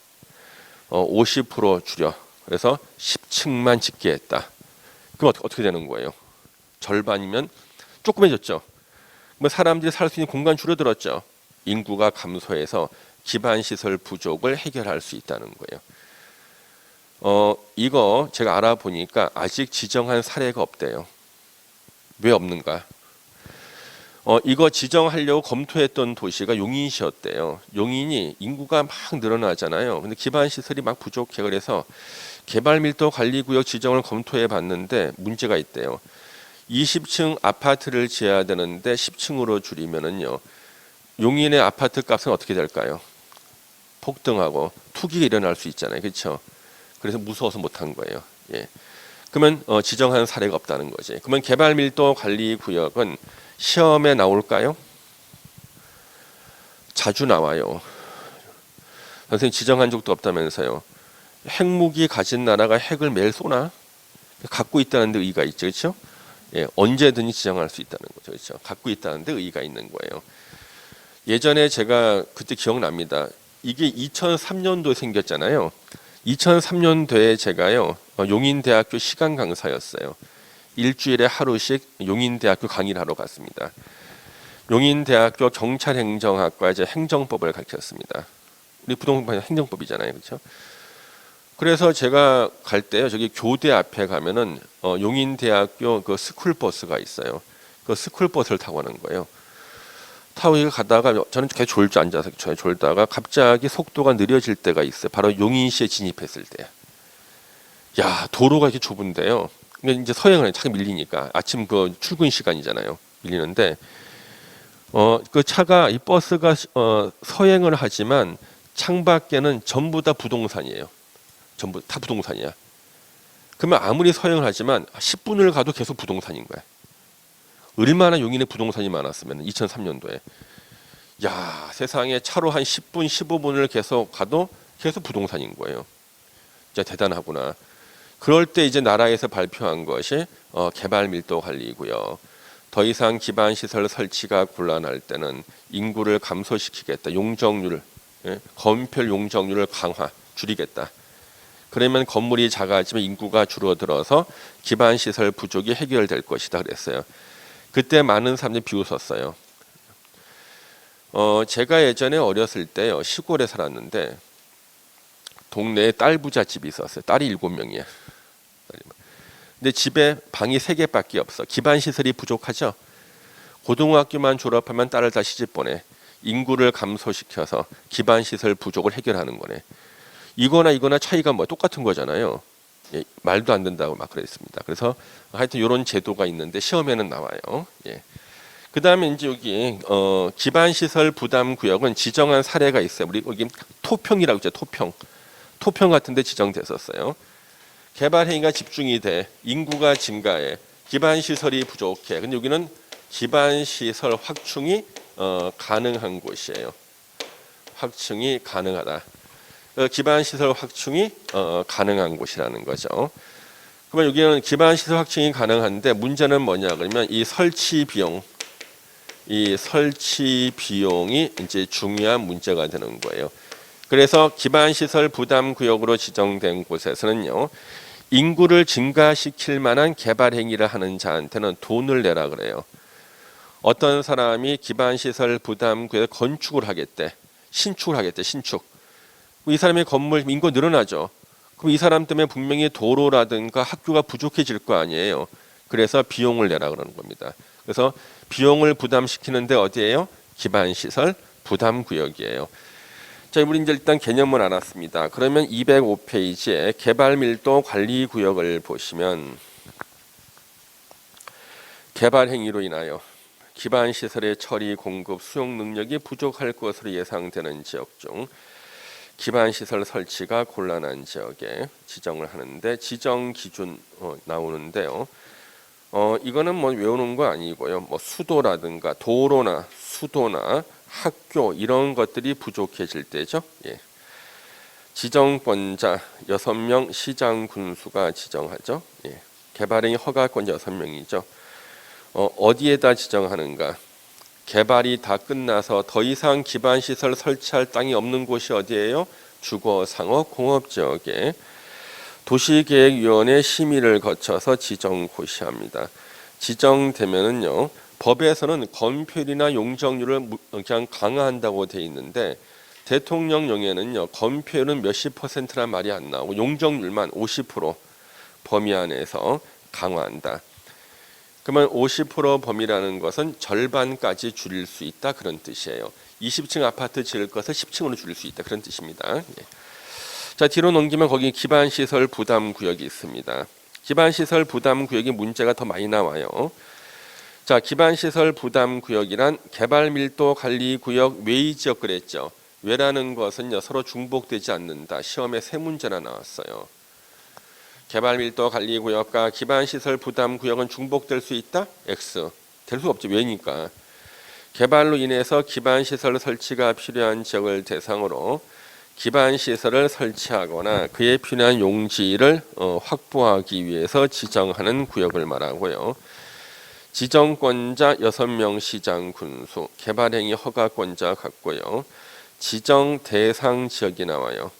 50% 줄여. 그래서 10층만 짓게 했다. 그럼 어떻게 되는 거예요? 절반이면 조그매졌죠. 그러면 사람들이 살 수 있는 공간 줄어들었죠. 인구가 감소해서 기반시설 부족을 해결할 수 있다는 거예요. 이거 제가 알아보니까 아직 지정한 사례가 없대요. 왜 없는가? 이거 지정하려고 검토했던 도시가 용인시였대요. 용인이 인구가 막 늘어나잖아요. 근데 기반시설이 막 부족해. 그래서 개발밀도관리구역 지정을 검토해 봤는데 문제가 있대요. 20층 아파트를 지어야 되는데 10층으로 줄이면은요. 용인의 아파트 값은 어떻게 될까요? 폭등하고 투기가 일어날 수 있잖아요. 그렇죠? 그래서 무서워서 못한 거예요. 예. 그러면 지정한 사례가 없다는 거지. 그러면 개발밀도관리구역은 시험에 나올까요? 자주 나와요. 선생님 지정한 적도 없다면서요. 핵무기 가진 나라가 핵을 매일 쏘나? 갖고 있다는 데 의의가 있죠. 그렇죠? 예, 언제든지 지정할 수 있다는 거죠. 그렇죠? 갖고 있다는 데 의의가 있는 거예요. 예전에 제가 그때 기억납니다. 이게 2003년도에 생겼잖아요. 2003년도에 제가요. 용인대학교 시간 강사였어요. 일주일에 하루씩 용인대학교 강의를 하러 갔습니다. 용인대학교 경찰행정학과 이제 행정법을 가르쳤습니다. 우리 부동산 행정법이잖아요. 그렇죠? 그래서 제가 갈 때요. 저기 교대 앞에 가면은 용인대학교 그 스쿨버스가 있어요. 그 스쿨버스를 타고 가는 거예요. 타고 가다가 저는 계속 졸지 앉아서 졸다가 갑자기 속도가 느려질 때가 있어요. 바로 용인시에 진입했을 때. 야, 도로가 이렇게 좁은데요. 근데 이제 서행을 차가 밀리니까 아침 그 출근 시간이잖아요. 밀리는데 그 차가 이 버스가 서행을 하지만 창밖에는 전부 다 부동산이에요. 전부 다 부동산이야. 그러면 아무리 서행을 하지만 10분을 가도 계속 부동산인 거야. 얼마나 용인에 부동산이 많았으면 2003년도에 야 세상에 차로 한 10분 15분을 계속 가도 계속 부동산인 거예요. 진짜 대단하구나. 그럴 때 이제 나라에서 발표한 것이 개발밀도관리구역. 더 이상 기반시설 설치가 곤란할 때는 인구를 감소시키겠다. 용적률, 건폐율 용적률을 강화, 줄이겠다. 그러면 건물이 작아지면 인구가 줄어들어서 기반시설 부족이 해결될 것이다 그랬어요. 그때 많은 사람들이 비웃었어요. 제가 예전에 어렸을 때요 시골에 살았는데 동네에 딸 부잣집이 있었어요. 딸이 7명이야. 근데 집에 방이 3개밖에 없어. 기반시설이 부족하죠. 고등학교만 졸업하면 딸을 다 시집 보내. 인구를 감소시켜서 기반시설 부족을 해결하는 거네. 이거나 차이가 뭐 똑같은 거잖아요. 예, 말도 안 된다고 막 그랬습니다. 그래서 하여튼 이런 제도가 있는데 시험에는 나와요. 예. 그 다음에 이제 여기 기반시설 부담구역은 지정한 사례가 있어요. 우리 여기 토평이라고 있죠. 토평 같은데 지정됐었어요. 개발 행위가 집중이 돼 인구가 증가해 기반시설이 부족해. 근데 여기는 기반시설 확충이 가능한 곳이에요. 확충이 가능하다. 기반시설 확충이 가능한 곳이라는 거죠. 그러면 여기는 기반시설 확충이 가능한데 문제는 뭐냐 그러면 이 설치 비용이 이제 중요한 문제가 되는 거예요. 그래서 기반시설 부담구역으로 지정된 곳에서는요 인구를 증가시킬 만한 개발 행위를 하는 자한테는 돈을 내라 그래요. 어떤 사람이 기반시설 부담구역에 건축을 하겠대, 신축을 하겠대, 신축. 이 사람의 건물 인구 늘어나죠. 그럼 이 사람 때문에 분명히 도로라든가 학교가 부족해질 거 아니에요. 그래서 비용을 내라 그러는 겁니다. 그래서 비용을 부담시키는데 어디예요? 기반시설 부담구역이에요. 자, 우리 이제 일단 개념을 알았습니다. 그러면 205페이지에 개발밀도 관리구역을 보시면 개발행위로 인하여 기반시설의 처리, 공급, 수용 능력이 부족할 것으로 예상되는 지역 중 기반시설 설치가 곤란한 지역에 지정을 하는데 지정 기준 나오는데요. 이거는 뭐 외우는 거 아니고요. 뭐 수도라든가 도로나 수도나 학교 이런 것들이 부족해질 때죠. 예. 지정권자 6명 시장 군수가 지정하죠. 예. 개발행위 허가권자 6명이죠. 어디에다 지정하는가? 개발이 다 끝나서 더 이상 기반시설 설치할 땅이 없는 곳이 어디예요? 주거, 상업, 공업지역에 도시계획위원회 심의를 거쳐서 지정 고시합니다. 지정되면은요, 법에서는 건폐율이나 용적률을 그냥 강화한다고 돼 있는데 대통령령에는요, 건폐율은 몇십 %란 말이 안 나오고 용적률만 50% 범위 안에서 강화한다. 그러면 50% 범위라는 것은 절반까지 줄일 수 있다 그런 뜻이에요. 20층 아파트 지을 것을 10층으로 줄일 수 있다 그런 뜻입니다. 예. 자, 뒤로 넘기면 거기 기반시설 부담구역이 있습니다. 기반시설 부담구역이 문제가 더 많이 나와요. 자, 기반시설 부담구역이란 개발밀도관리구역 외의 지역 그랬죠. 외라는 것은요, 서로 중복되지 않는다. 시험에 세 문제나 나왔어요. 개발밀도관리구역과 기반시설 부담구역은 중복될 수 있다? X. 될 수 없지. 왜니까? 개발로 인해서 기반시설 설치가 필요한 지역을 대상으로 기반시설을 설치하거나 그에 필요한 용지를 확보하기 위해서 지정하는 구역을 말하고요. 지정권자 6명 시장 군수, 개발행위 허가권자 같고요. 지정 대상 지역이 나와요.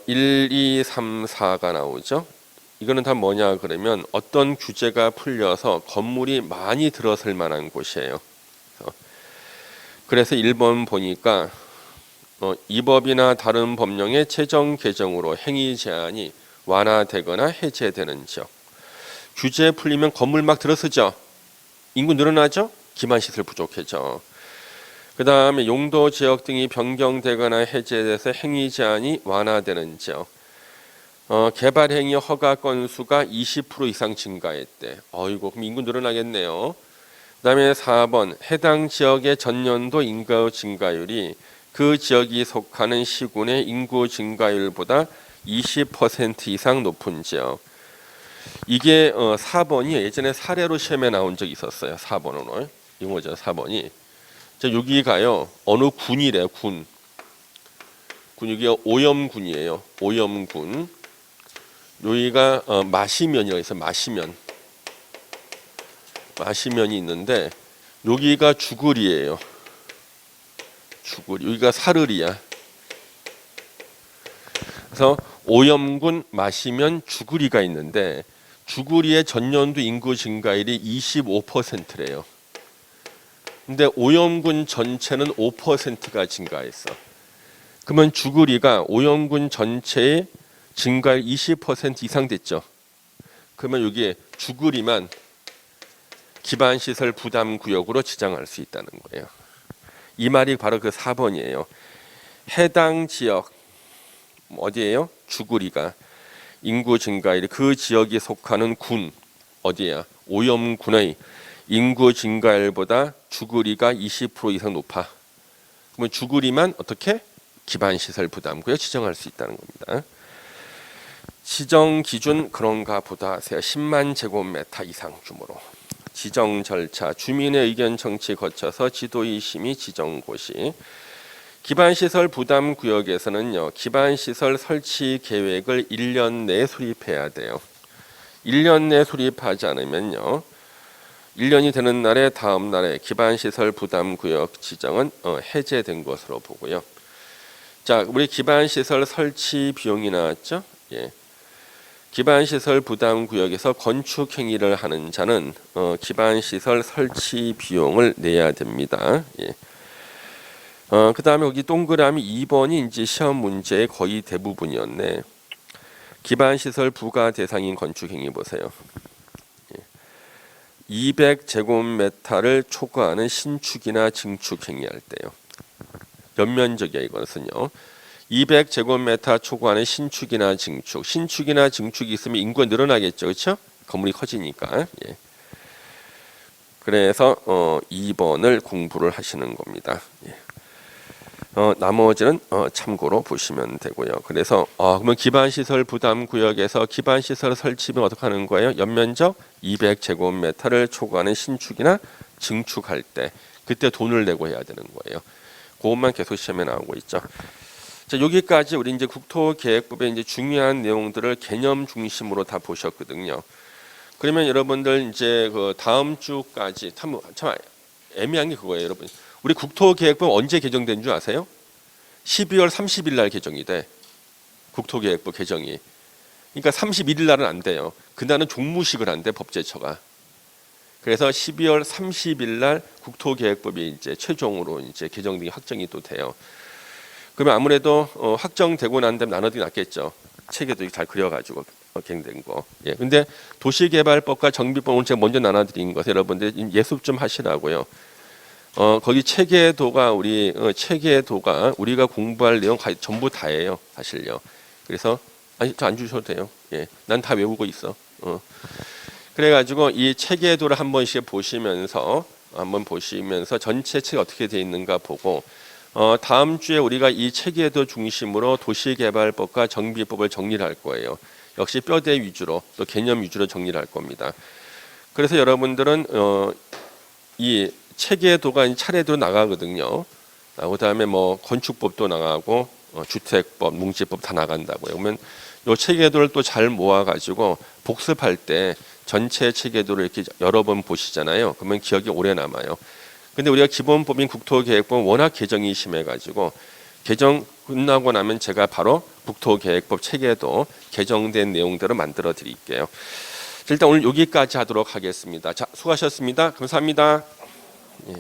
1, 2, 3, 4가 나오죠. 이거는 다 뭐냐 그러면 어떤 규제가 풀려서 건물이 많이 들어설 만한 곳이에요. 그래서 1번 보니까 이 법이나 다른 법령의 제정 개정으로 행위 제한이 완화되거나 해제되는 지역. 규제 풀리면 건물 막 들어서죠. 인구 늘어나죠. 기반시설 부족해져. 그 다음에 용도 지역 등이 변경되거나 해제돼서 행위 제한이 완화되는 지역. 개발행위 허가 건수가 20% 이상 증가했대. 어이고, 그럼 인구 늘어나겠네요. 그 다음에 4번 해당 지역의 전년도 인구 증가율이 그 지역이 속하는 시군의 인구 증가율보다 20% 이상 높은 지역. 이게 4번이 예전에 사례로 시험에 나온 적이 있었어요. 4번으로. 이거 뭐죠? 4번이. 자, 여기가요. 어느 군이래요. 군. 여기가 오염군이에요. 오염군. 여기가 마시면이라고 해서 마시면이 있는데 여기가 주글이에요. 주글. 여기가 사르리야. 그래서 오염군 마시면 주구리가 있는데 주구리의 전년도 인구 증가율이 25%래요. 근데 오염군 전체는 5%가 증가했어. 그러면 주구리가 오염군 전체의 증가율 20% 이상 됐죠. 그러면 여기에 주구리만 기반시설 부담구역으로 지정할 수 있다는 거예요. 이 말이 바로 그 4번이에요. 해당 지역 어디예요? 주구리가 인구 증가율이 그 지역이 속하는 군 어디야? 오염군의 인구 증가율보다 주구리가 20% 이상 높아. 그러면 주구리만 어떻게? 기반시설 부담구역 지정할 수 있다는 겁니다. 지정 기준 그런가 보다 하세요. 10만 제곱미터 이상 규모로. 지정 절차, 주민의 의견 청취 거쳐서 지도의 심의 지정 고시. 기반시설 부담구역에서는요. 기반시설 설치 계획을 1년 내에 수립해야 돼요. 1년 내에 수립하지 않으면요. 1년이 되는 날에 다음 날에 기반시설 부담구역 지정은 해제된 것으로 보고요. 자, 우리 기반시설 설치 비용이 나왔죠? 예. 기반시설 부담구역에서 건축행위를 하는 자는 기반시설 설치 비용을 내야 됩니다. 예. 그 다음에 여기 동그라미 2번이 이제 시험 문제의 거의 대부분이었네. 기반시설 부가 대상인 건축행위 보세요. 200제곱미터를 초과하는 신축이나 증축 행위할 때요. 연면적이야 이것은요. 200제곱미터 초과하는 신축이나 증축. 신축이나 증축이 있으면 인구가 늘어나겠죠. 그렇죠? 건물이 커지니까. 예. 그래서 2번을 공부를 하시는 겁니다. 예. 나머지는 참고로 보시면 되고요. 그래서 그러면 기반시설 부담구역에서 기반시설 설치면 어떻게 하는 거예요? 연면적 200제곱미터를 초과하는 신축이나 증축할 때 그때 돈을 내고 해야 되는 거예요. 그것만 계속 시험에 나오고 있죠. 자, 여기까지 우리 이제 국토계획법의 이제 중요한 내용들을 개념 중심으로 다 보셨거든요. 그러면 여러분들 이제 그 다음 주까지 참 애매한 게 그거예요, 여러분. 우리 국토계획법 언제 개정된 줄 아세요? 12월 30일 날 개정이 돼. 국토계획법 개정이. 그러니까 31일 날은 안 돼요. 그날은 종무식을 한대 법제처가. 그래서 12월 30일 날 국토계획법이 이제 최종으로 이제 개정이 확정이 또 돼요. 그러면 아무래도 확정되고 난 다음에 나눠도 낫겠죠. 체계도 잘 그려가지고 개정된 거. 예. 근데 도시개발법과 정비법 오늘 제가 먼저 나눠드린 것 여러분들 예습 좀 하시라고요. 거기 체계도가 체계도가 우리가 공부할 내용 전부 다예요, 사실요. 그래서 저 안 주셔도 돼요. 예, 난 다 외우고 있어. 그래가지고 이 체계도를 한 번씩 보시면서 전체 책 어떻게 돼 있는가 보고 다음 주에 우리가 이 체계도 중심으로 도시개발법과 정비법을 정리를 할 거예요. 역시 뼈대 위주로 또 개념 위주로 정리를 할 겁니다. 그래서 여러분들은 이 체계도가 차례대로 나가거든요. 그다음에 뭐 건축법도 나가고 주택법, 뭉지법 다 나간다고요. 그러면 요 체계도를 또 잘 모아가지고 복습할 때 전체 체계도를 이렇게 여러 번 보시잖아요. 그러면 기억이 오래 남아요. 근데 우리가 기본법인 국토계획법 워낙 개정이 심해가지고 개정 끝나고 나면 제가 바로 국토계획법 체계도 개정된 내용들을 만들어 드릴게요. 일단 오늘 여기까지 하도록 하겠습니다. 자, 수고하셨습니다. 감사합니다. 예.